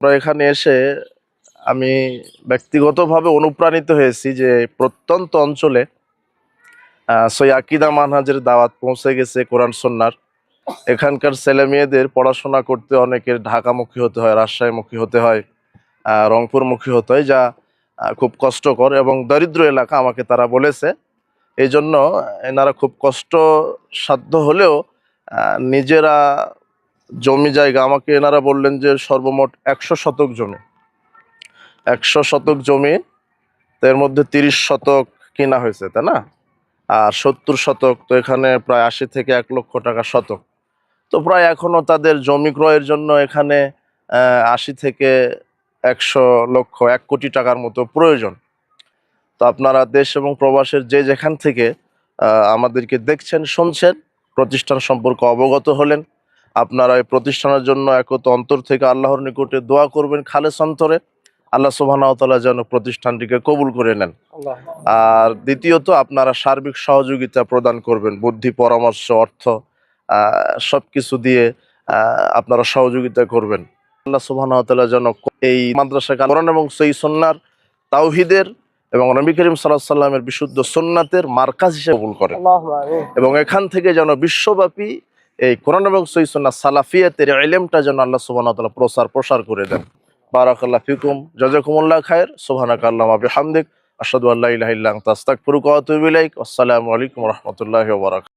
আমরা এখানে এসে আমি ব্যক্তিগতভাবে অনুপ্রাণিত হয়েছি যে প্রত্যন্ত অঞ্চলে সই আকিদা মানহাজের দাওয়াত পৌঁছে গেছে কোরআন সুন্নাহর। এখানকার ছেলে মেয়েদের পড়াশোনা করতে অনেকের ঢাকামুখী হতে হয়, রাজশাহীমুখী হতে হয়, রংপুরমুখী হতে হয়, যা খুব কষ্টকর এবং দরিদ্র এলাকা আমাকে তারা বলেছে। এই জন্য এনারা খুব কষ্ট সাধ্য হলেও নিজেরা জমি জায়গা আমাকে এনারা বললেন যে সর্বমোট 100 শতক জমি, 100 শতক জমি, এর মধ্যে 30 শতক কিনা হয়েছে, তাই না? আর 70 শতক, তো এখানে প্রায় 80 থেকে 1 লক্ষ টাকা শতক। তো প্রায় এখনো তাদের জমি ক্রয়ের জন্য এখানে 80 থেকে 100 লক্ষ, 1 কোটি টাকার মতো প্রয়োজন। তো আপনারা দেশ এবং প্রবাসের যে যেখান থেকে আমাদেরকে দেখছেন, শুনছেন, প্রতিষ্ঠান সম্পর্কে অবগত হলেন, আপনারা এই প্রতিষ্ঠানের জন্য একত অন্তর থেকে আল্লাহর নিকটে দোয়া করবেন খালেস অন্তরে। আল্লাহ সুবহানাহু ওয়া তাআলা যেন প্রতিষ্ঠানটিকে কবুল করে নেন। আর দ্বিতীয়ত, আপনারা সার্বিক সহযোগিতা প্রদান করবেন, বুদ্ধি, পরামর্শ, অর্থ, সবকিছু দিয়ে আপনারা সহযোগিতা করবেন। আল্লাহ সুবহানাহু ওয়া তাআলা যেন এই মাদ্রাসাকে কোরআন এবং সহিহ সুন্নাহর, তাওহীদের এবং নবী করিম সাল্লাল্লাহু আলাইহি সাল্লামের বিশুদ্ধ সুন্নাতের মার্কাজ হিসেবে কবুল করেন, এবং এখান থেকে যেন বিশ্বব্যাপী এই কোরআন এবং সহিহ সুন্নাহ সালাফিয়াতের ইলমটা যেন আল্লাহ সুবহানাহু ওয়া তাআলা প্রসার করে দেন। বারাকাল্লাহু ফিকুম, জাযাকুমুল্লাহ খায়র, সুবহানাকাল্লাহু ওয়া বিহামদিক, আশহাদু আল্লা ইলাহা ইল্লা আনতা আস্তাগফিরুকা ওয়া আতুবু ইলাইক। আসসালামু আলাইকুম ওয়া রাহমাতুল্লাহি ওয়া বারাকাতুহু।